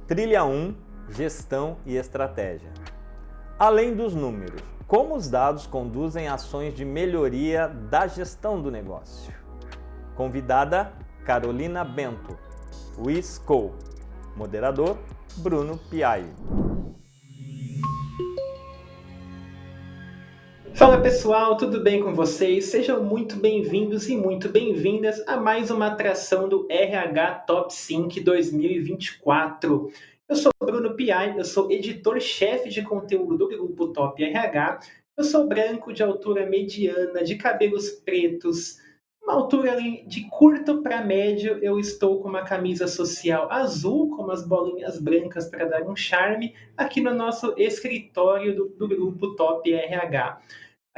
Trilha 1, Gestão e Estratégia. Além dos números, como os dados conduzem ações de melhoria da gestão do negócio? Convidada, Carolina Bento, WISCO. Moderador, Bruno Piai. Fala pessoal, tudo bem com vocês? Sejam muito bem-vindos e muito bem-vindas a mais uma atração do RH Top Sync 2024. Eu sou Bruno Piai, eu sou editor-chefe de conteúdo do grupo Top RH. Eu sou branco, de altura mediana, de cabelos pretos, uma altura ali de curto para médio. Eu estou com uma camisa social azul com umas bolinhas brancas para dar um charme aqui no nosso escritório do grupo Top RH.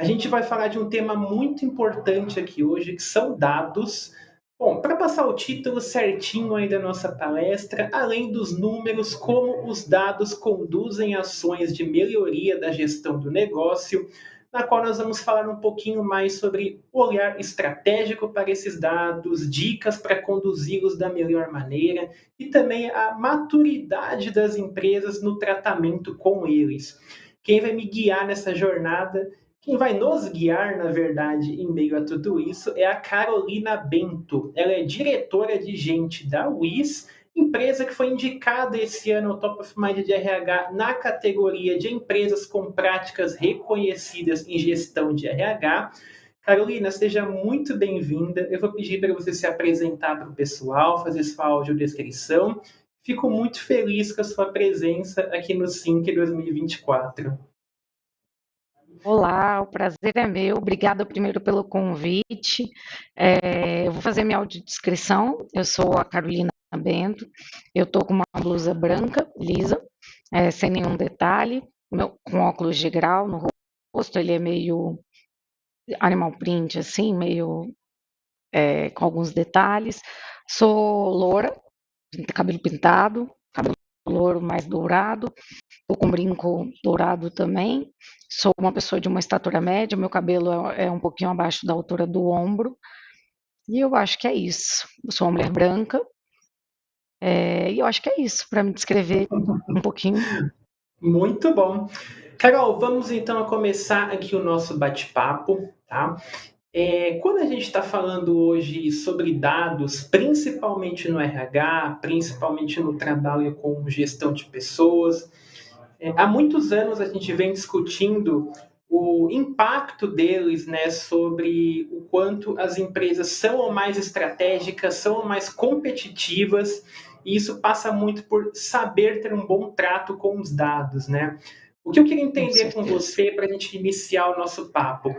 A gente vai falar de um tema muito importante aqui hoje, que são dados. Bom, para passar o título certinho aí da nossa palestra, além dos números, como os dados conduzem ações de melhoria da gestão do negócio, na qual nós vamos falar um pouquinho mais sobre o olhar estratégico para esses dados, dicas para conduzi-los da melhor maneira e também a maturidade das empresas no tratamento com eles. Quem vai me guiar nessa jornada, quem vai nos guiar, na verdade, em meio a tudo isso, é a Carolina Bento. Ela é diretora de gente da WIS, empresa que foi indicada esse ano ao Top of Mind de RH na categoria de empresas com práticas reconhecidas em gestão de RH. Carolina, seja muito bem-vinda. Eu vou pedir para você se apresentar para o pessoal, fazer sua audiodescrição. Fico muito feliz com a sua presença aqui no Sync 2024. Olá, o prazer é meu. Obrigada primeiro pelo convite. Eu vou fazer minha audiodescrição. Eu sou a Carolina Bento. Eu estou com uma blusa branca, lisa, sem nenhum detalhe, com óculos de grau no rosto. Ele é meio animal print, assim, meio com alguns detalhes. Sou loura, cabelo pintado, cabelo louro mais dourado. Estou com brinco dourado também. Sou uma pessoa de uma estatura média, meu cabelo é um pouquinho abaixo da altura do ombro. E eu acho que é isso. Eu sou uma mulher branca. E eu acho que é isso, para me descrever um pouquinho. Muito bom. Carol, vamos então começar aqui o nosso bate-papo, tá? Quando a gente está falando hoje sobre dados, principalmente no RH, principalmente no trabalho com gestão de pessoas, há muitos anos a gente vem discutindo o impacto deles, né, sobre o quanto as empresas são ou mais estratégicas, são ou mais competitivas, e isso passa muito por saber ter um bom trato com os dados, né? O que eu queria entender com você para a gente iniciar o nosso papo,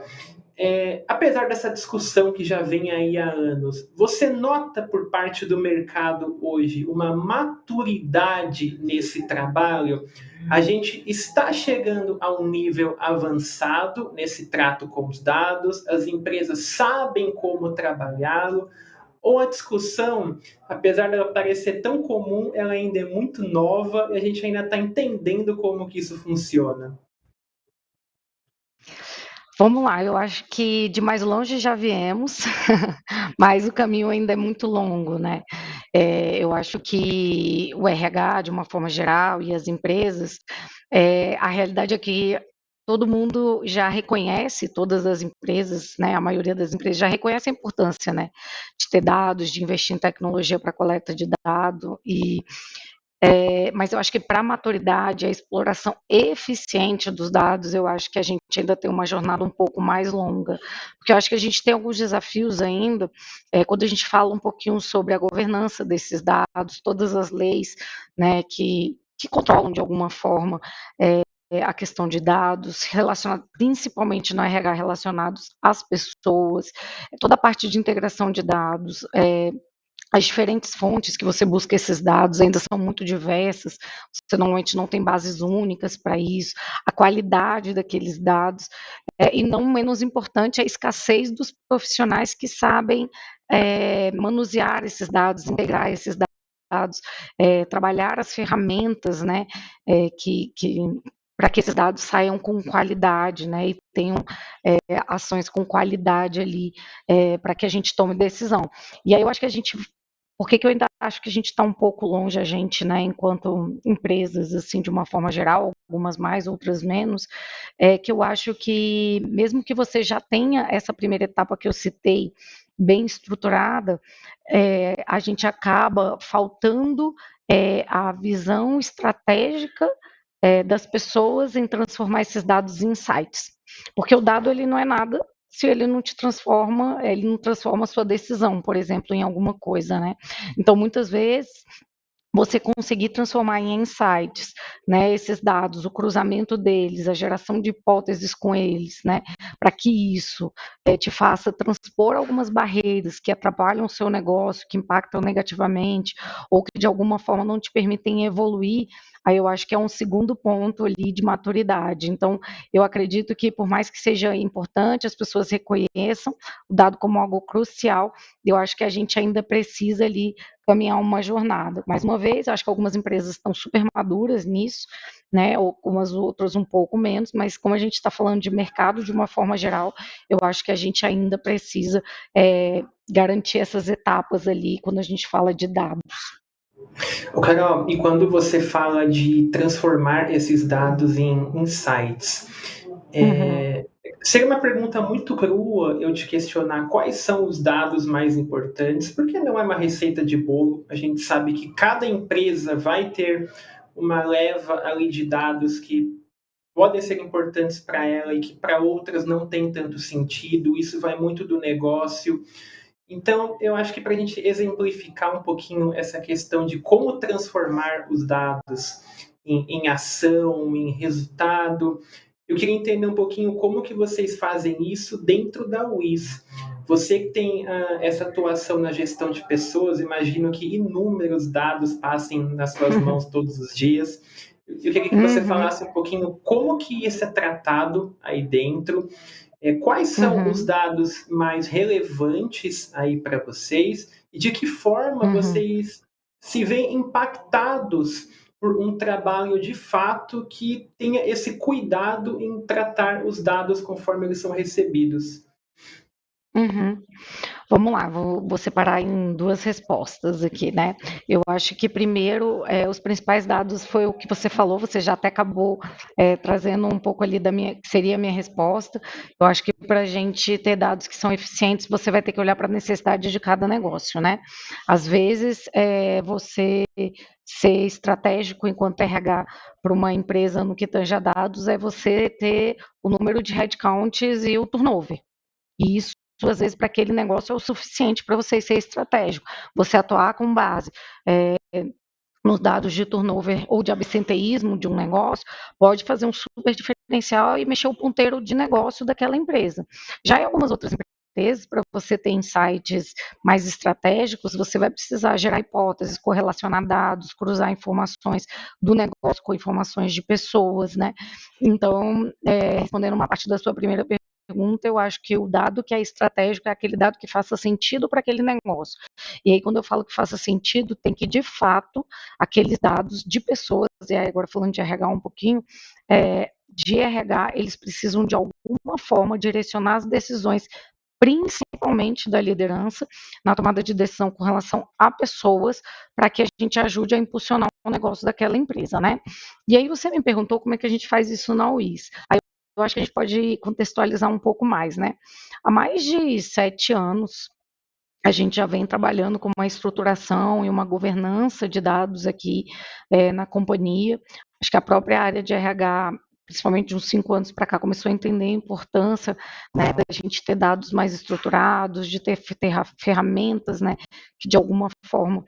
apesar dessa discussão que já vem aí há anos, você nota por parte do mercado hoje uma maturidade nesse trabalho? A gente está chegando a um nível avançado nesse trato com os dados, as empresas sabem como trabalhá-lo, ou a discussão, apesar dela parecer tão comum, ela ainda é muito nova e a gente ainda está entendendo como que isso funciona? Vamos lá, eu acho que de mais longe já viemos, mas o caminho ainda é muito longo, né? Eu acho que o RH, de uma forma geral, e as empresas, a realidade é que todo mundo já reconhece, todas as empresas, né, a maioria das empresas já reconhece a importância, né, de ter dados, de investir em tecnologia para coleta de dado, mas eu acho que para a maturidade, a exploração eficiente dos dados, eu acho que a gente ainda tem uma jornada um pouco mais longa, porque eu acho que a gente tem alguns desafios ainda, quando a gente fala um pouquinho sobre a governança desses dados, todas as leis, né, que controlam de alguma forma a questão de dados, principalmente no RH, relacionados às pessoas, toda a parte de integração de dados, as diferentes fontes que você busca esses dados ainda são muito diversas, você normalmente não tem bases únicas para isso, a qualidade daqueles dados, e não menos importante, a escassez dos profissionais que sabem manusear esses dados, integrar esses dados, trabalhar as ferramentas, né, para que esses dados saiam com qualidade, né, e tenham ações com qualidade ali, para que a gente tome decisão. E aí eu acho que por que eu ainda acho que a gente está um pouco longe, a gente, né, enquanto empresas, assim, de uma forma geral, algumas mais, outras menos, que eu acho que, mesmo que você já tenha essa primeira etapa que eu citei bem estruturada, a gente acaba faltando a visão estratégica das pessoas em transformar esses dados em insights. Porque o dado ele não é nada se ele não te transforma, ele não transforma a sua decisão, por exemplo, em alguma coisa, né? Então, muitas vezes, você conseguir transformar em insights, né, esses dados, o cruzamento deles, a geração de hipóteses com eles, né, para que isso te faça transpor algumas barreiras que atrapalham o seu negócio, que impactam negativamente, ou que de alguma forma não te permitem evoluir, aí eu acho que é um segundo ponto ali de maturidade. Então, eu acredito que por mais que seja importante, as pessoas reconheçam o dado como algo crucial, eu acho que a gente ainda precisa ali caminhar uma jornada. Mais uma vez, acho que algumas empresas estão super maduras nisso, né? Algumas outras um pouco menos, mas como a gente está falando de mercado de uma forma geral, eu acho que a gente ainda precisa garantir essas etapas ali quando a gente fala de dados. Ô, Carol, e quando você fala de transformar esses dados em insights, Uhum. seria uma pergunta muito crua eu te questionar quais são os dados mais importantes, porque não é uma receita de bolo. A gente sabe que cada empresa vai ter uma leva ali de dados que podem ser importantes para ela e que para outras não tem tanto sentido. Isso vai muito do negócio. Então, eu acho que para a gente exemplificar um pouquinho essa questão de como transformar os dados em ação, em resultado, eu queria entender um pouquinho como que vocês fazem isso dentro da WIS. Você que tem essa atuação na gestão de pessoas, imagino que inúmeros dados passem nas suas mãos todos os dias. Eu queria que você Uhum. falasse um pouquinho como que isso é tratado aí dentro, quais são os Uhum. dados mais relevantes aí para vocês e de que forma Uhum. vocês se veem impactados por um trabalho de fato que tenha esse cuidado em tratar os dados conforme eles são recebidos. Uhum. Vamos lá, vou separar em duas respostas aqui, né? Eu acho que primeiro, os principais dados foi o que você falou, você já até acabou trazendo um pouco ali da minha, que seria a minha resposta. Eu acho que para a gente ter dados que são eficientes, você vai ter que olhar para a necessidade de cada negócio, né? Às vezes, você ser estratégico enquanto RH para uma empresa no que tange a dados é você ter o número de headcounts e o turnover. E isso, às vezes, para aquele negócio é o suficiente para você ser estratégico. Você atuar com base nos dados de turnover ou de absenteísmo de um negócio, pode fazer um super diferencial e mexer o ponteiro de negócio daquela empresa. Já em algumas outras empresas, para você ter insights mais estratégicos, você vai precisar gerar hipóteses, correlacionar dados, cruzar informações do negócio com informações de pessoas, né? Então, respondendo uma parte da sua primeira pergunta, eu acho que o dado que é estratégico é aquele dado que faça sentido para aquele negócio. E aí, quando eu falo que faça sentido, tem que, de fato, aqueles dados de pessoas, e aí agora falando de RH um pouquinho, de RH, eles precisam de alguma forma direcionar as decisões, principalmente da liderança, na tomada de decisão com relação a pessoas, para que a gente ajude a impulsionar o negócio daquela empresa, né? E aí você me perguntou como é que a gente faz isso na UIS. Aí eu acho que a gente pode contextualizar um pouco mais, né? Há mais de 7 anos, a gente já vem trabalhando com uma estruturação e uma governança de dados aqui na companhia. Acho que a própria área de RH, principalmente de uns 5 anos para cá, começou a entender a importância, né, da gente ter dados mais estruturados, de ter ferramentas, né, que de alguma forma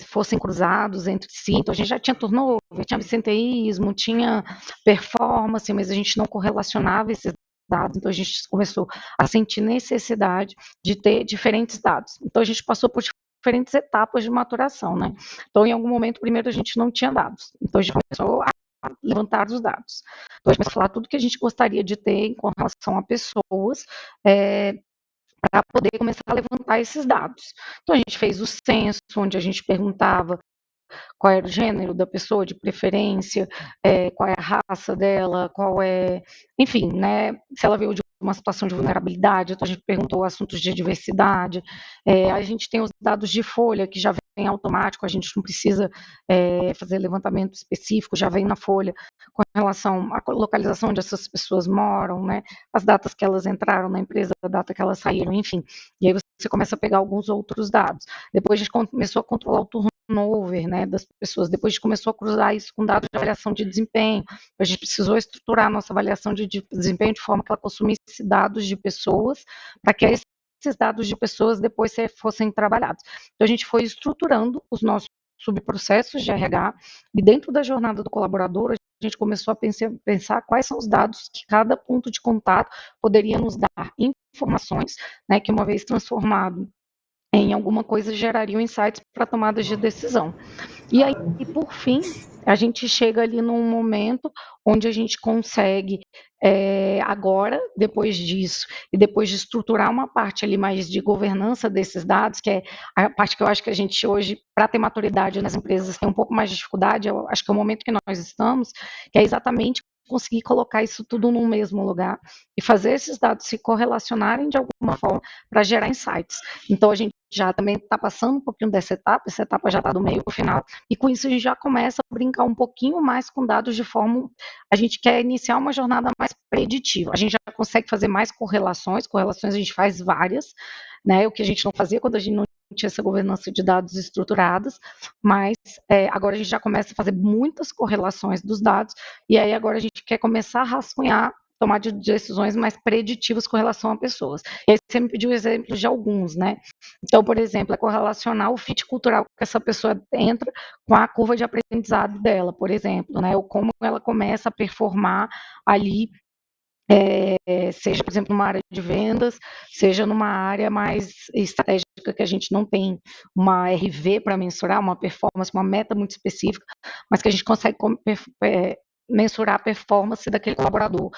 fossem cruzados entre si. Então, a gente já tinha turnover, tinha absenteísmo, tinha performance, mas a gente não correlacionava esses dados, então a gente começou a sentir necessidade de ter diferentes dados. Então a gente passou por diferentes etapas de maturação, né? Então em algum momento primeiro a gente não tinha dados, então a gente começou a levantar os dados. Então a gente começou a falar tudo que a gente gostaria de ter com relação a pessoas, para poder começar a levantar esses dados. Então a gente fez o censo, onde a gente perguntava qual era o gênero da pessoa de preferência, qual é a raça dela, qual é, enfim, né, se ela veio de uma situação de vulnerabilidade, então a gente perguntou assuntos de diversidade, a gente tem os dados de folha, que já vem automático, a gente não precisa fazer levantamento específico, já vem na folha, com relação à localização onde essas pessoas moram, né, as datas que elas entraram na empresa, a data que elas saíram, enfim, e aí você começa a pegar alguns outros dados. Depois a gente começou a controlar o turnover, né, das pessoas, depois a gente começou a cruzar isso com dados de avaliação de desempenho, a gente precisou estruturar a nossa avaliação de desempenho de forma que ela consumisse dados de pessoas, para que esses dados de pessoas depois fossem trabalhados. Então a gente foi estruturando os nossos subprocessos de RH, e dentro da jornada do colaborador, a gente começou a pensar quais são os dados que cada ponto de contato poderia nos dar informações, né, que uma vez transformado em alguma coisa gerariam insights para tomadas de decisão. E aí, por fim, a gente chega ali num momento onde a gente consegue, agora, depois disso, e depois de estruturar uma parte ali mais de governança desses dados, que é a parte que eu acho que a gente hoje, para ter maturidade nas empresas, tem um pouco mais de dificuldade, eu acho que é o momento que nós estamos, que é exatamente conseguir colocar isso tudo no mesmo lugar e fazer esses dados se correlacionarem de alguma forma para gerar insights. Então, a gente já também está passando um pouquinho dessa etapa, essa etapa já está do meio para o final, e com isso a gente já começa a brincar um pouquinho mais com dados de forma, a gente quer iniciar uma jornada mais preditiva, a gente já consegue fazer mais correlações a gente faz várias, né, o que a gente não fazia quando a gente não tinha essa governança de dados estruturadas, mas agora a gente já começa a fazer muitas correlações dos dados, e aí agora a gente quer começar a rascunhar, tomar de decisões mais preditivas com relação a pessoas. E aí você me pediu exemplos de alguns, né? Então, por exemplo, é correlacionar o fit cultural que essa pessoa entra com a curva de aprendizado dela, por exemplo, né? Ou como ela começa a performar ali, seja, por exemplo, numa área de vendas, seja numa área mais estratégica que a gente não tem uma RV para mensurar, uma performance, uma meta muito específica, mas que a gente consegue mensurar a performance daquele colaborador.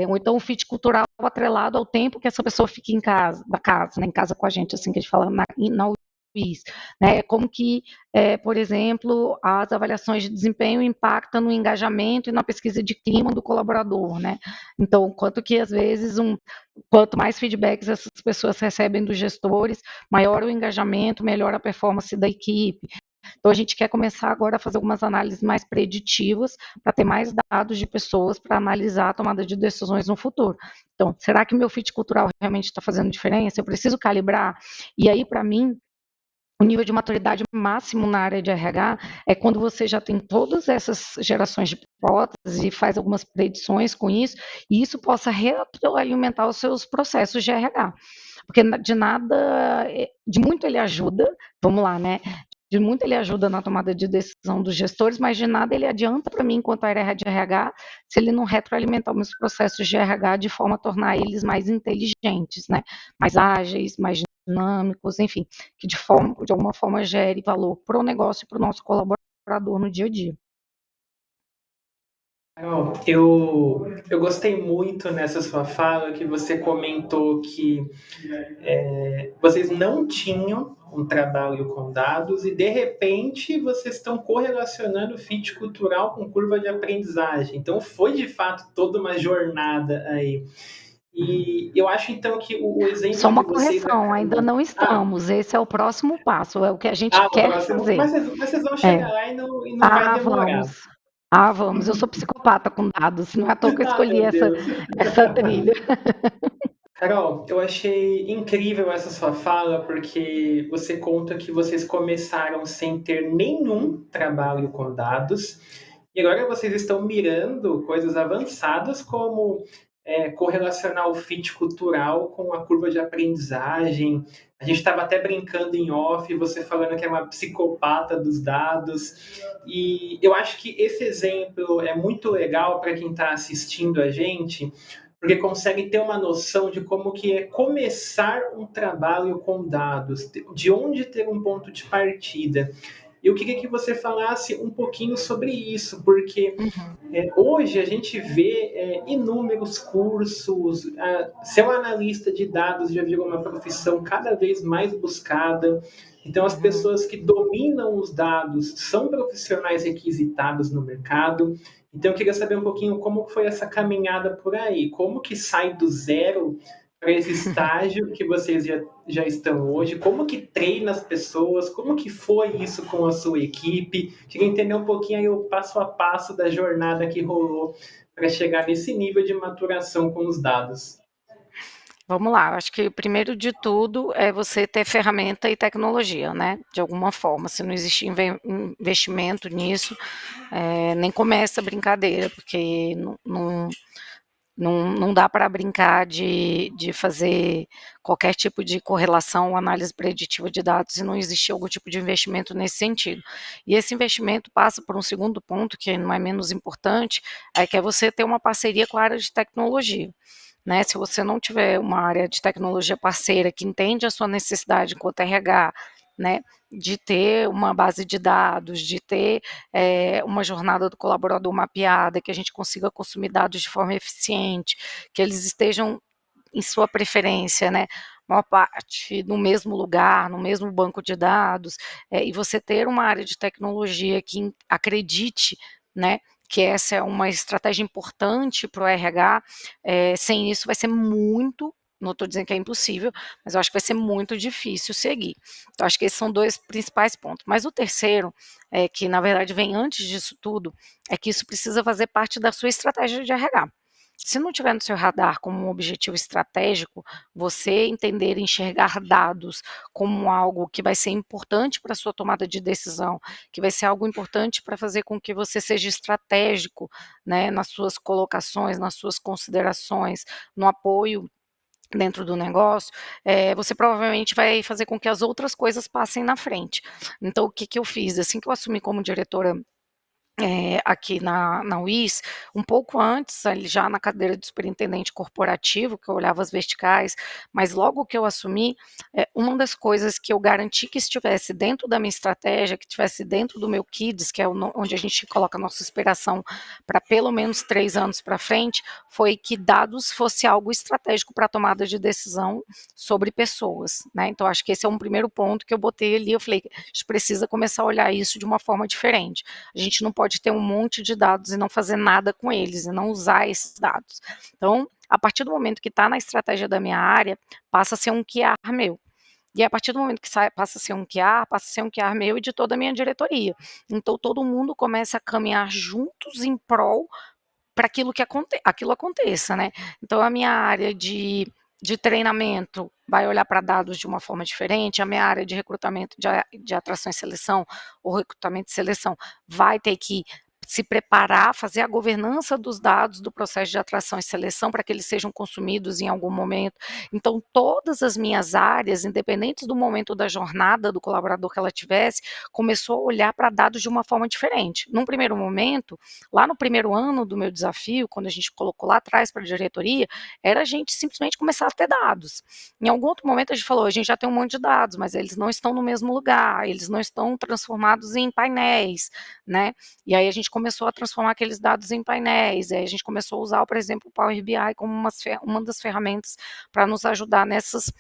Ou então o fit cultural atrelado ao tempo que essa pessoa fica em casa, né, em casa com a gente, assim que a gente fala na UIs, né? Como que, por exemplo, as avaliações de desempenho impactam no engajamento e na pesquisa de clima do colaborador, né? Então, quanto que às vezes quanto mais feedbacks essas pessoas recebem dos gestores, maior o engajamento, melhor a performance da equipe. Então, a gente quer começar agora a fazer algumas análises mais preditivas para ter mais dados de pessoas para analisar a tomada de decisões no futuro. Então, será que meu fit cultural realmente está fazendo diferença? Eu preciso calibrar? E aí, para mim, o nível de maturidade máximo na área de RH é quando você já tem todas essas gerações de hipóteses e faz algumas predições com isso, e isso possa retroalimentar os seus processos de RH. Porque de muito ele ajuda, vamos lá, né? De muito ele ajuda na tomada de decisão dos gestores, mas de nada ele adianta para mim, enquanto área de RH, se ele não retroalimentar os meus processos de RH de forma a tornar eles mais inteligentes, né? Mais ágeis, mais dinâmicos, enfim, que de alguma forma gere valor para o negócio e para o nosso colaborador no dia a dia. Carol, eu gostei muito nessa sua fala que você comentou que vocês não tinham um trabalho com dados e, de repente, vocês estão correlacionando fit cultural com curva de aprendizagem. Então, foi, de fato, toda uma jornada aí. E eu acho, então, que o exemplo Só uma que vocês... correção, ainda não estamos. Esse é o próximo passo, é o que a gente quer fazer. Mas vocês vão chegar lá e não vai demorar. Vamos. Eu sou psicopata com dados, não é à toa que eu escolhi essa trilha. Carol, eu achei incrível essa sua fala, porque você conta que vocês começaram sem ter nenhum trabalho com dados, e agora vocês estão mirando coisas avançadas como correlacionar o fit cultural com a curva de aprendizagem. A gente estava até brincando em off, você falando que é uma psicopata dos dados, e eu acho que esse exemplo é muito legal para quem está assistindo a gente, porque consegue ter uma noção de como que é começar um trabalho com dados, de onde ter um ponto de partida. Eu queria que você falasse um pouquinho sobre isso, porque hoje a gente vê inúmeros cursos, ser um analista de dados já virou uma profissão cada vez mais buscada. Então, as pessoas que dominam os dados são profissionais requisitados no mercado. Então, eu queria saber um pouquinho como foi essa caminhada por aí, como que sai do zero para esse estágio que vocês já estão hoje, como que treina as pessoas, como que foi isso com a sua equipe? Queria entender um pouquinho aí o passo a passo da jornada que rolou para chegar nesse nível de maturação com os dados. Vamos lá, eu acho que primeiro de tudo é você ter ferramenta e tecnologia, né, de alguma forma, se não existe investimento nisso, nem começa a brincadeira, porque não dá para brincar de fazer qualquer tipo de correlação ou análise preditiva de dados se não existir algum tipo de investimento nesse sentido. E esse investimento passa por um segundo ponto, que não é menos importante, que é você ter uma parceria com a área de tecnologia. Né, se você não tiver uma área de tecnologia parceira que entende a sua necessidade enquanto RH, né, de ter uma base de dados, de ter uma jornada do colaborador mapeada, que a gente consiga consumir dados de forma eficiente, que eles estejam em sua preferência, né, maior parte no mesmo lugar, no mesmo banco de dados, e você ter uma área de tecnologia que acredite, né, que essa é uma estratégia importante para o RH, sem isso vai ser muito, não estou dizendo que é impossível, mas eu acho que vai ser muito difícil seguir. Então, acho que esses são dois principais pontos. Mas o terceiro, que na verdade vem antes disso tudo, é que isso precisa fazer parte da sua estratégia de RH. Se não tiver no seu radar como um objetivo estratégico, você entender e enxergar dados como algo que vai ser importante para a sua tomada de decisão, que vai ser algo importante para fazer com que você seja estratégico, né, nas suas colocações, nas suas considerações, no apoio dentro do negócio, você provavelmente vai fazer com que as outras coisas passem na frente. Então, o que eu fiz? Assim que eu assumi como diretora aqui na UIS, um pouco antes, ali já na cadeira de superintendente corporativo, que eu olhava as verticais, mas logo que eu assumi, uma das coisas que eu garanti que estivesse dentro da minha estratégia, que estivesse dentro do meu KIDS, que é onde a gente coloca a nossa inspiração para pelo menos 3 anos para frente, foi que dados fosse algo estratégico para a tomada de decisão sobre pessoas, né? Então, acho que esse é um primeiro ponto que eu botei ali, eu falei, a gente precisa começar a olhar isso de uma forma diferente. A gente não pode ter um monte de dados e não fazer nada com eles, e não usar esses dados. Então, a partir do momento que está na estratégia da minha área, passa a ser um QR meu. E a partir do momento que passa a ser um QR, passa a ser um QR meu e de toda a minha diretoria. Então, todo mundo começa a caminhar juntos em prol para aquilo aconteça, né? Então, a minha área de treinamento vai olhar para dados de uma forma diferente, a minha área de recrutamento, de atração e seleção, ou recrutamento e seleção, vai ter que se preparar, fazer a governança dos dados do processo de atração e seleção para que eles sejam consumidos em algum momento. Então, todas as minhas áreas, independentes do momento da jornada do colaborador que ela tivesse, começou a olhar para dados de uma forma diferente. Num primeiro momento, lá no primeiro ano do meu desafio, quando a gente colocou lá atrás para a diretoria, era a gente simplesmente começar a ter dados. Em algum outro momento a gente falou, a gente já tem um monte de dados, mas eles não estão no mesmo lugar, eles não estão transformados em painéis, né? E aí a gente começou a transformar aqueles dados em painéis, aí a gente começou a usar, por exemplo, o Power BI como uma das ferramentas para nos ajudar nessas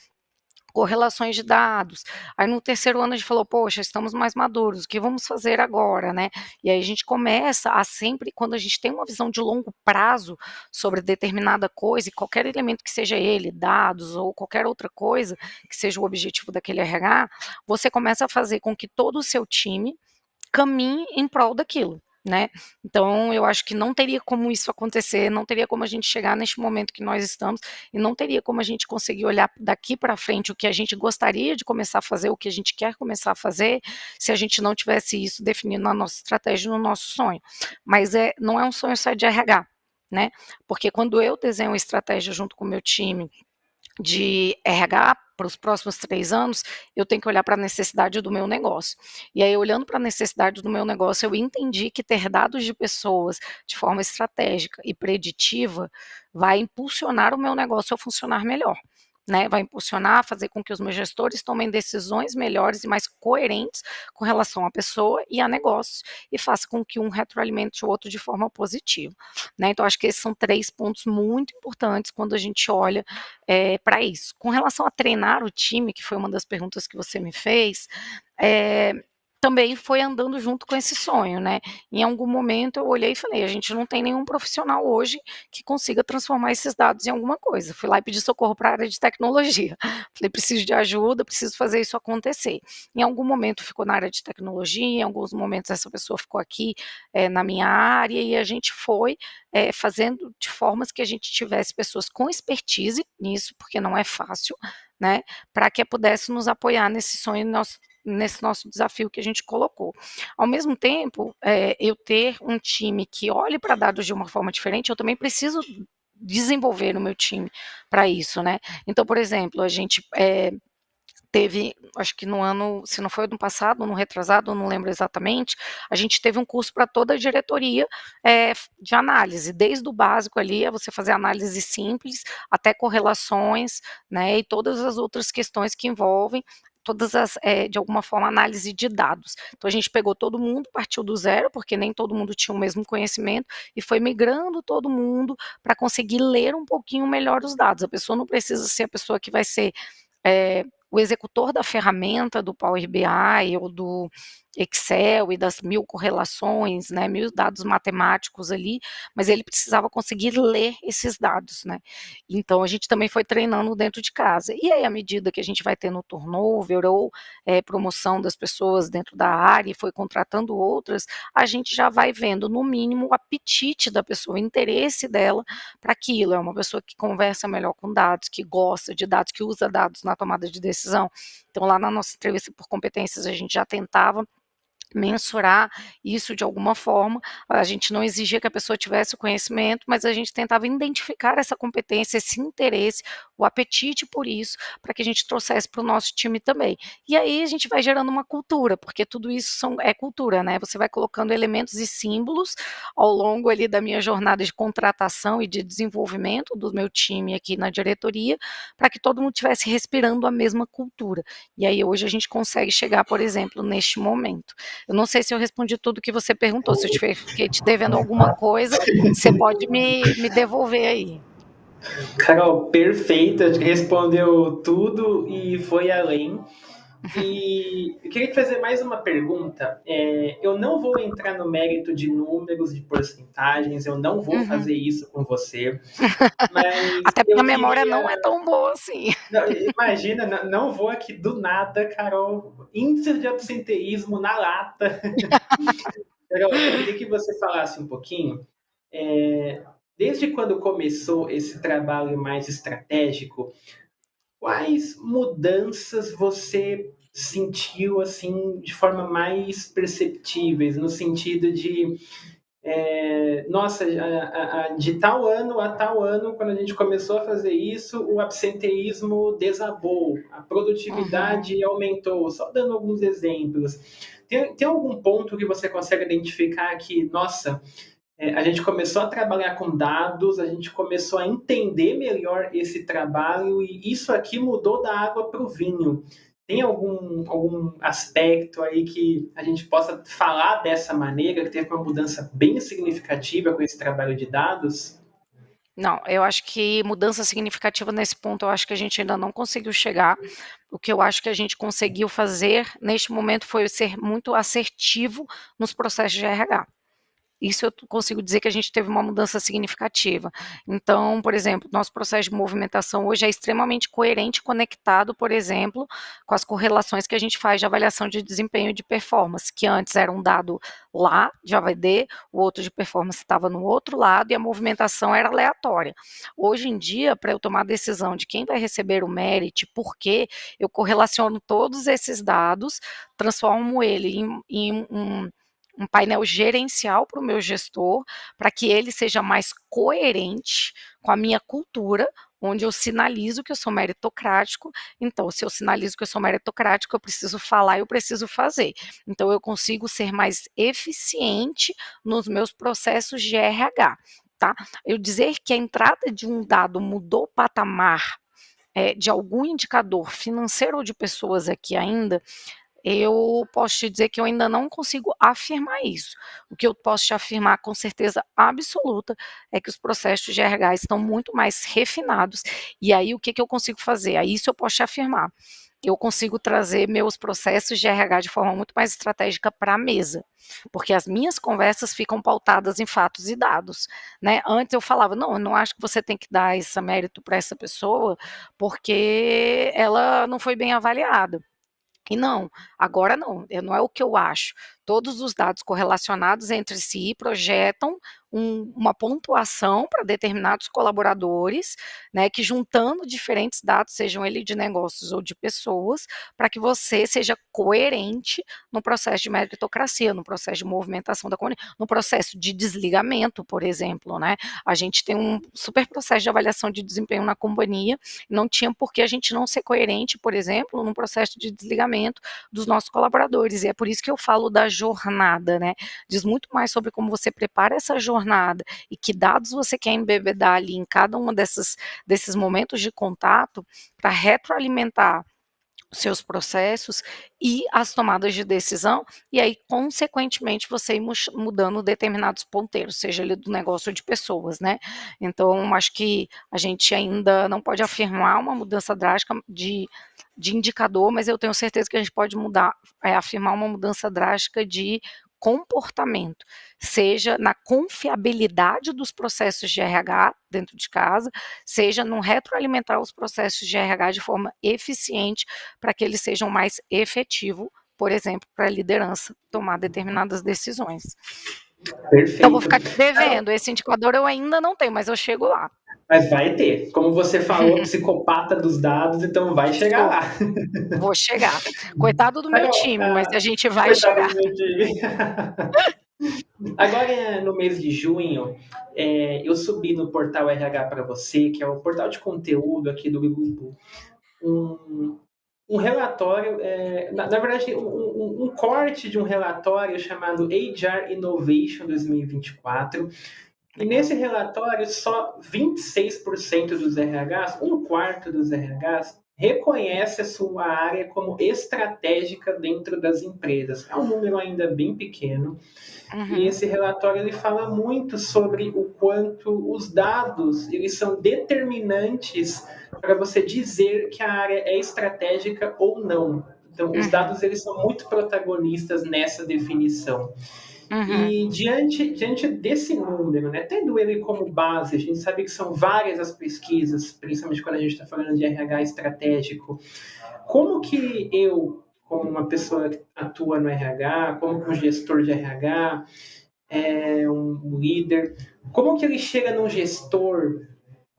correlações de dados. Aí no terceiro ano a gente falou, poxa, estamos mais maduros, o que vamos fazer agora, né? E aí a gente começa a sempre, quando a gente tem uma visão de longo prazo sobre determinada coisa, e qualquer elemento que seja ele, dados ou qualquer outra coisa, que seja o objetivo daquele RH, você começa a fazer com que todo o seu time caminhe em prol daquilo. Né? Então, eu acho que não teria como isso acontecer, não teria como a gente chegar neste momento que nós estamos, e não teria como a gente conseguir olhar daqui para frente o que a gente gostaria de começar a fazer, o que a gente quer começar a fazer, se a gente não tivesse isso definido na nossa estratégia, no nosso sonho. Mas não é um sonho só de RH, né? Porque quando eu desenho uma estratégia junto com o meu time de RH para os próximos 3 anos, eu tenho que olhar para a necessidade do meu negócio. E aí, olhando para a necessidade do meu negócio, eu entendi que ter dados de pessoas de forma estratégica e preditiva vai impulsionar o meu negócio a funcionar melhor. Né, vai impulsionar, fazer com que os meus gestores tomem decisões melhores e mais coerentes com relação à pessoa e a negócio, e faça com que um retroalimente o outro de forma positiva. Né? Então, acho que esses são 3 pontos muito importantes quando a gente olha para isso. Com relação a treinar o time, que foi uma das perguntas que você me fez, também foi andando junto com esse sonho, né. Em algum momento eu olhei e falei: "A gente não tem nenhum profissional hoje que consiga transformar esses dados em alguma coisa". Fui lá e pedi socorro para a área de tecnologia. Falei: "Preciso de ajuda, preciso fazer isso acontecer". Em algum momento ficou na área de tecnologia, em alguns momentos essa pessoa ficou aqui, na minha área, e a gente foi, fazendo de formas que a gente tivesse pessoas com expertise nisso, porque não é fácil, né, para que pudesse nos apoiar nesse nosso desafio que a gente colocou. Ao mesmo tempo, eu ter um time que olhe para dados de uma forma diferente, eu também preciso desenvolver o meu time para isso, né. Então, por exemplo, a gente, teve, acho que no ano, se não foi ano passado, no retrasado, eu não lembro exatamente, a gente teve um curso para toda a diretoria, de análise, desde o básico ali, a você fazer análise simples, até correlações, né, e todas as outras questões que envolvem todas as, de alguma forma, análise de dados. Então a gente pegou todo mundo, partiu do zero, porque nem todo mundo tinha o mesmo conhecimento, e foi migrando todo mundo para conseguir ler um pouquinho melhor os dados. A pessoa não precisa ser a pessoa que vai ser, o executor da ferramenta do Power BI ou do Excel e das 1000 correlações, né, 1000 dados matemáticos ali, mas ele precisava conseguir ler esses dados, né. Então a gente também foi treinando dentro de casa. E aí, à medida que a gente vai tendo turnover ou, promoção das pessoas dentro da área e foi contratando outras, a gente já vai vendo, no mínimo, o apetite da pessoa, o interesse dela para aquilo. É uma pessoa que conversa melhor com dados, que gosta de dados, que usa dados na tomada de decisão. Então, lá na nossa entrevista por competências, a gente já tentava mensurar isso de alguma forma. A gente não exigia que a pessoa tivesse o conhecimento, mas a gente tentava identificar essa competência, esse interesse, o apetite por isso, para que a gente trouxesse para o nosso time também. E aí a gente vai gerando uma cultura, porque tudo isso é cultura, né, você vai colocando elementos e símbolos ao longo ali da minha jornada de contratação e de desenvolvimento do meu time aqui na diretoria, para que todo mundo estivesse respirando a mesma cultura. E aí hoje a gente consegue chegar, por exemplo, neste momento. Eu não sei se eu respondi tudo que você perguntou, se eu fiquei te devendo alguma coisa, você pode me devolver aí. Carol, perfeita, respondeu tudo e foi além. E eu queria te fazer mais uma pergunta. Eu não vou entrar no mérito de números, de porcentagens, eu não vou Uhum. fazer isso com você, mas Até porque eu a memória queria. não é tão boa assim. Não, imagina, não vou aqui do nada, Carol. Índice de absenteísmo na lata. Carol, eu queria que você falasse um pouquinho. Desde quando começou esse trabalho mais estratégico, quais mudanças você sentiu assim de forma mais perceptíveis, no sentido de nossa, de tal ano a tal ano, quando a gente começou a fazer isso, o absenteísmo desabou, a Uhum. produtividade aumentou, só dando alguns exemplos. Tem algum ponto que você consegue identificar que, nossa, a gente começou a trabalhar com dados, a gente começou a entender melhor esse trabalho e isso aqui mudou da água para o vinho. Tem algum aspecto aí que a gente possa falar dessa maneira, que teve uma mudança bem significativa com esse trabalho de dados? Não, eu acho que mudança significativa nesse ponto, eu acho que a gente ainda não conseguiu chegar. O que eu acho que a gente conseguiu fazer neste momento foi ser muito assertivo nos processos de RH. Isso eu consigo dizer que a gente teve uma mudança significativa. Então, por exemplo, nosso processo de movimentação hoje é extremamente coerente e conectado, por exemplo, com as correlações que a gente faz de avaliação de desempenho e de performance, que antes era um dado lá, de AVD, o outro de performance estava no outro lado e a movimentação era aleatória. Hoje em dia, para eu tomar a decisão de quem vai receber o merit, por quê, eu correlaciono todos esses dados, transformo ele em um painel gerencial para o meu gestor, para que ele seja mais coerente com a minha cultura, onde eu sinalizo que eu sou meritocrático. Então, se eu sinalizo que eu sou meritocrático, eu preciso falar, eu preciso fazer. Então, eu consigo ser mais eficiente nos meus processos de RH, tá? Eu dizer que a entrada de um dado mudou o patamar de algum indicador financeiro ou de pessoas aqui ainda, eu posso te dizer que eu ainda não consigo afirmar isso. O que eu posso te afirmar com certeza absoluta é que os processos de RH estão muito mais refinados. E aí o que eu consigo fazer? Aí isso eu posso te afirmar. eu consigo trazer meus processos de RH de forma muito mais estratégica para a mesa, porque as minhas conversas ficam pautadas em fatos e dados, né? Antes eu falava, não, eu não acho que você tem que dar esse mérito para essa pessoa, porque ela não foi bem avaliada. E não, agora não é o que eu acho. Todos os dados correlacionados entre si projetam uma pontuação para determinados colaboradores, né, que juntando diferentes dados, sejam eles de negócios ou de pessoas, para que você seja coerente no processo de meritocracia, no processo de movimentação da comunidade, no processo de desligamento, por exemplo, né? A gente tem um super processo de avaliação de desempenho na companhia, não tinha por que a gente não ser coerente, por exemplo, no processo de desligamento dos nossos colaboradores, e é por isso que eu falo da jornada, né? Diz muito mais sobre como você prepara essa jornada e que dados você quer embebedar ali em cada um desses momentos de contato para retroalimentar os seus processos e as tomadas de decisão, e aí, consequentemente, você ir mudando determinados ponteiros, seja ele do negócio ou de pessoas, né? Então, acho que a gente ainda não pode afirmar uma mudança drástica de indicador, mas eu tenho certeza que a gente pode afirmar uma mudança drástica de comportamento, seja na confiabilidade dos processos de RH dentro de casa, seja no retroalimentar os processos de RH de forma eficiente para que eles sejam mais efetivos, por exemplo, para a liderança tomar determinadas decisões. Perfeito. Então, vou ficar te devendo, esse indicador eu ainda não tenho, mas eu chego lá. Mas vai ter. Como você falou, psicopata dos dados, então vai chegar lá. Vou chegar. Coitado do meu time, mas a gente vai chegar. Do meu time. Agora, no mês de junho, eu subi no portal RH para você, que é o portal de conteúdo aqui do grupo, um relatório, na verdade, um corte de um relatório chamado HR Innovation 2024. E nesse relatório, só 26% dos RHs, um quarto dos RHs, reconhece a sua área como estratégica dentro das empresas. É um número ainda bem pequeno. E esse relatório ele fala muito sobre o quanto os dados eles são determinantes para você dizer que a área é estratégica ou não. Então, os dados eles são muito protagonistas nessa definição. E diante desse número, né, tendo ele como base, a gente sabe que são várias as pesquisas, principalmente quando a gente está falando de RH estratégico. Como que eu, como uma pessoa que atua no RH, como um gestor de RH, um líder, como que ele chega num gestor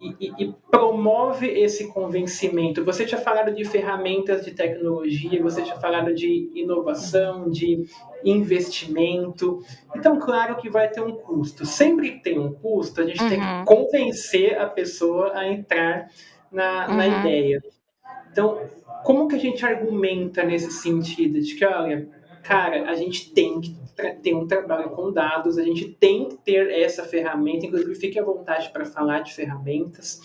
e promove esse convencimento? Você tinha falado de ferramentas de tecnologia, você tinha falado de inovação, de investimento. Então, claro que vai ter um custo. Sempre que tem um custo, a gente tem que convencer a pessoa a entrar na ideia. Então, como que a gente argumenta nesse sentido? De que, olha, cara, a gente tem que ter um trabalho com dados, a gente tem que ter essa ferramenta, inclusive fique à vontade para falar de ferramentas.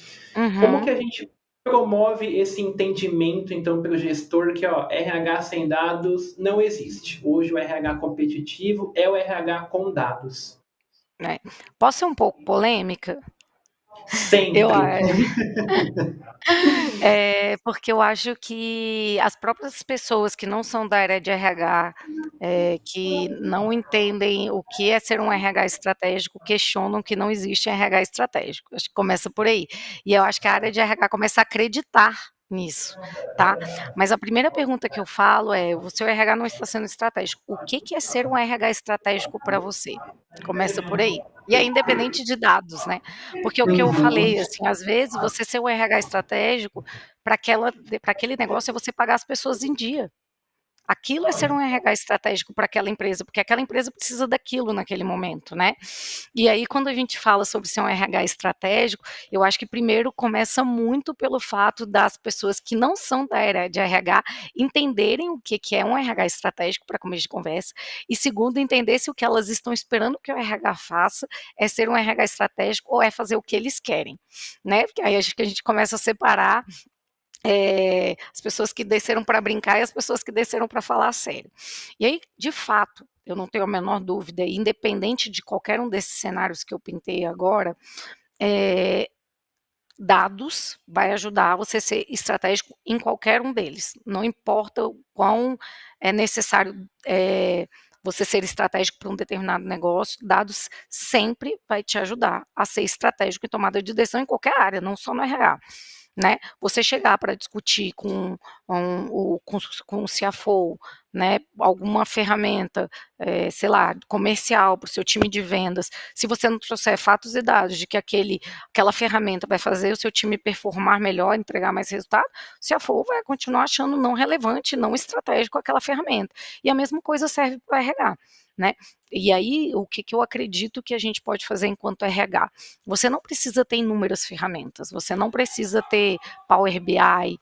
Como que a gente promove esse entendimento, então, pelo gestor que, RH sem dados não existe. Hoje o RH competitivo é o RH com dados. Posso ser um pouco polêmica? Sempre. Porque eu acho que as próprias pessoas que não são da área de RH, que não entendem o que é ser um RH estratégico, questionam que não existe RH estratégico. Acho que começa por aí. E eu acho que a área de RH começa a acreditar nisso, tá? Mas a primeira pergunta que eu falo é: o seu RH não está sendo estratégico. O que é ser um RH estratégico para você? Começa por aí. E é independente de dados, né? Porque o que eu falei, assim, às vezes você ser um RH estratégico para aquele negócio é você pagar as pessoas em dia. Aquilo é ser um RH estratégico para aquela empresa, porque aquela empresa precisa daquilo naquele momento, né? E aí, quando a gente fala sobre ser um RH estratégico, eu acho que primeiro começa muito pelo fato das pessoas que não são da área de RH entenderem o que é um RH estratégico para começo de conversa, e segundo, entender se o que elas estão esperando que o RH faça é ser um RH estratégico ou é fazer o que eles querem, né? Porque aí acho que a gente começa a separar as pessoas que desceram para brincar e as pessoas que desceram para falar sério. E aí, de fato, eu não tenho a menor dúvida, independente de qualquer um desses cenários que eu pintei agora, dados vai ajudar você a ser estratégico em qualquer um deles. Não importa o quão é necessário você ser estratégico para um determinado negócio, dados sempre vai te ajudar a ser estratégico em tomada de decisão em qualquer área, não só no RH. Né? Você chegar para discutir com o CFO, né, alguma ferramenta, sei lá, comercial para o seu time de vendas, se você não trouxer fatos e dados de que aquela ferramenta vai fazer o seu time performar melhor, entregar mais resultado, o CFO vai continuar achando não relevante, não estratégico aquela ferramenta. E a mesma coisa serve para o RH. Né? E aí, o que eu acredito que a gente pode fazer enquanto RH? Você não precisa ter inúmeras ferramentas, você não precisa ter Power BI,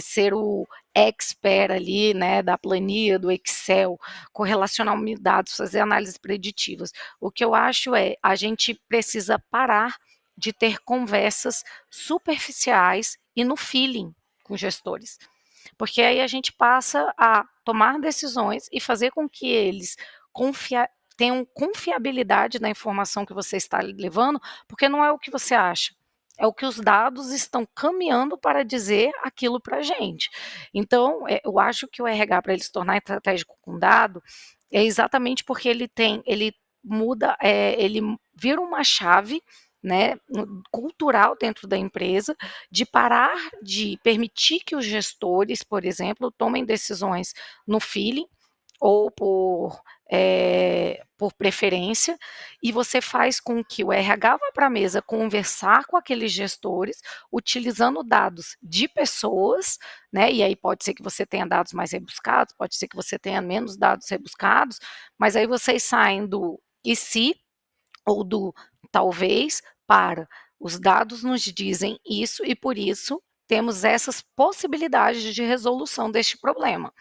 ser o expert ali, né, da planilha, do Excel, correlacionar dados, fazer análises preditivas. O que eu acho a gente precisa parar de ter conversas superficiais e no feeling com gestores. Porque aí a gente passa a tomar decisões e fazer com que eles tenham confiabilidade na informação que você está levando, porque não é o que você acha, é o que os dados estão caminhando para dizer aquilo para a gente. Então, eu acho que o RH, para ele se tornar estratégico com dado, é exatamente porque ele muda, ele vira uma chave, né, cultural dentro da empresa, de parar de permitir que os gestores, por exemplo, tomem decisões no feeling ou por preferência, e você faz com que o RH vá para a mesa conversar com aqueles gestores, utilizando dados de pessoas, né? E aí pode ser que você tenha dados mais rebuscados, pode ser que você tenha menos dados rebuscados, mas aí vocês saem do e se ou do talvez para os dados nos dizem isso e por isso temos essas possibilidades de resolução deste problema.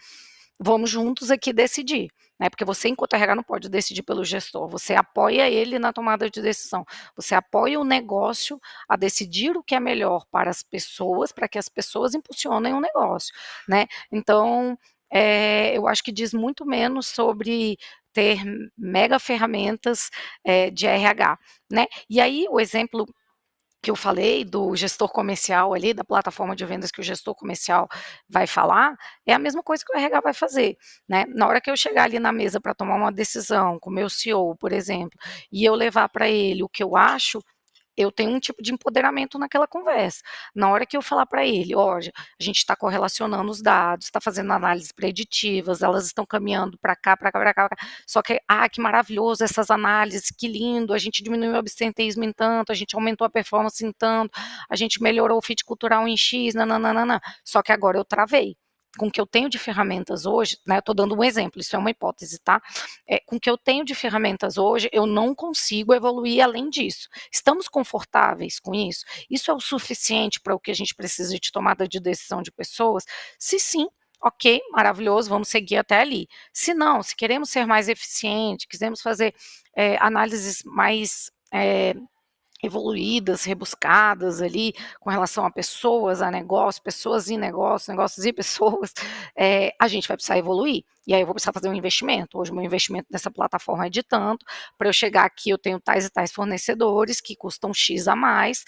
Vamos juntos aqui decidir, né? Porque você, enquanto RH, não pode decidir pelo gestor, você apoia ele na tomada de decisão, você apoia o negócio a decidir o que é melhor para as pessoas, para que as pessoas impulsionem o negócio, né? Então, eu acho que diz muito menos sobre ter mega ferramentas de RH, né? E aí, o exemplo que eu falei do gestor comercial ali, da plataforma de vendas que o gestor comercial vai falar, é a mesma coisa que o RH vai fazer, né? Na hora que eu chegar ali na mesa para tomar uma decisão com o meu CEO, por exemplo, e eu levar para ele o que eu acho, eu tenho um tipo de empoderamento naquela conversa. Na hora que eu falar para ele, olha, a gente está correlacionando os dados, está fazendo análises preditivas, elas estão caminhando para cá, para cá, para cá, só que, que maravilhoso essas análises, que lindo, a gente diminuiu o absenteísmo em tanto, a gente aumentou a performance em tanto, a gente melhorou o fit cultural em X, nananana, só que agora eu travei. Com o que eu tenho de ferramentas hoje, né, eu estou dando um exemplo, isso é uma hipótese, tá? Com o que eu tenho de ferramentas hoje, eu não consigo evoluir além disso. Estamos confortáveis com isso? Isso é o suficiente para o que a gente precisa de tomada de decisão de pessoas? Se sim, ok, maravilhoso, vamos seguir até ali. Se não, se queremos ser mais eficientes, quisermos fazer análises mais evoluídas, rebuscadas ali, com relação a pessoas, a negócio, pessoas e negócios, negócios e pessoas, a gente vai precisar evoluir. E aí eu vou precisar fazer um investimento. Hoje o meu investimento nessa plataforma é de tanto, para eu chegar aqui eu tenho tais e tais fornecedores que custam X a mais,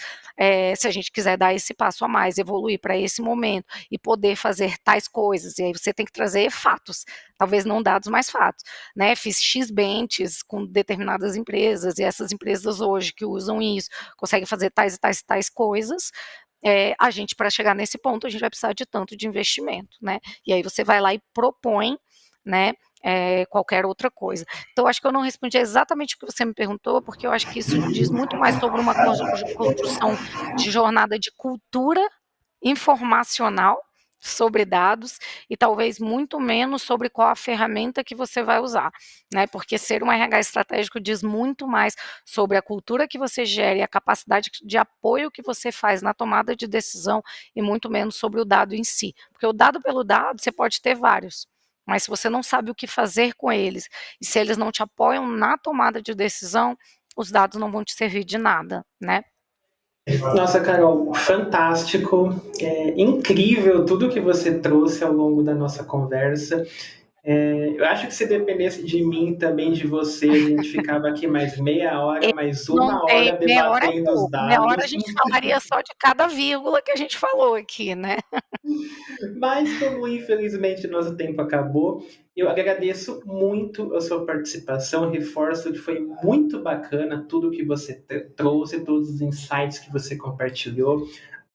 se a gente quiser dar esse passo a mais, evoluir para esse momento e poder fazer tais coisas, e aí você tem que trazer fatos, talvez não dados, mas fatos, né? Fiz X benches com determinadas empresas, e essas empresas hoje que usam isso, conseguem fazer tais e tais e tais coisas, a gente, para chegar nesse ponto, a gente vai precisar de tanto de investimento, né? E aí você vai lá e propõe, né, qualquer outra coisa. Então, acho que eu não respondi exatamente o que você me perguntou, porque eu acho que isso diz muito mais sobre uma construção de jornada de cultura informacional sobre dados e talvez muito menos sobre qual a ferramenta que você vai usar, né? Porque ser um RH estratégico diz muito mais sobre a cultura que você gera e a capacidade de apoio que você faz na tomada de decisão e muito menos sobre o dado em si. Porque o dado pelo dado, você pode ter vários, mas se você não sabe o que fazer com eles e se eles não te apoiam na tomada de decisão, os dados não vão te servir de nada, né? Nossa, Carol, fantástico, incrível tudo que você trouxe ao longo da nossa conversa. Eu acho que se dependesse de mim, também de você, a gente ficava aqui mais meia hora, mais uma hora Meia hora é debatendo os pouco, meia hora a dados. gente falaria só de cada vírgula que a gente falou aqui, né. Mas como infelizmente nosso tempo acabou, eu agradeço muito a sua participação, reforço que foi muito bacana tudo que você trouxe, todos os insights que você compartilhou.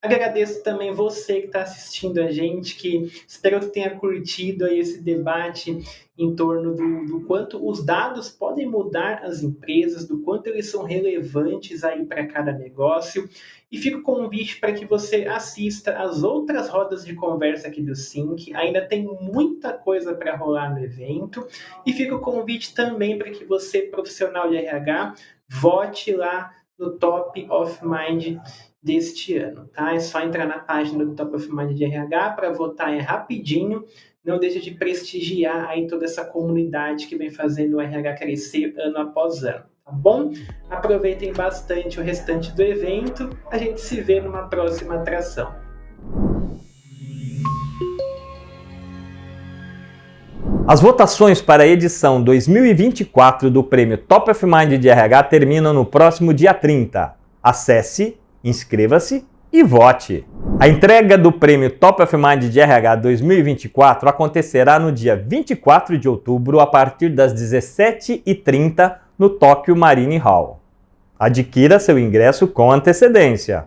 Agradeço também você que está assistindo a gente, que espero que tenha curtido aí esse debate em torno do quanto os dados podem mudar as empresas, do quanto eles são relevantes aí para cada negócio. E fica o convite para que você assista as outras rodas de conversa aqui do Sync. Ainda tem muita coisa para rolar no evento. E fica o convite também para que você, profissional de RH, vote lá no Top of Mind deste ano, tá? É só entrar na página do Top of Mind de RH para votar, é rapidinho. Não deixe de prestigiar aí toda essa comunidade que vem fazendo o RH crescer ano após ano, tá bom? Aproveitem bastante o restante do evento. A gente se vê numa próxima atração. As votações para a edição 2024 do Prêmio Top of Mind de RH terminam no próximo dia 30. Acesse, inscreva-se e vote! A entrega do Prêmio Top of Mind de RH 2024 acontecerá no dia 24 de outubro, a partir das 17h30, no Tóquio Marine Hall. Adquira seu ingresso com antecedência.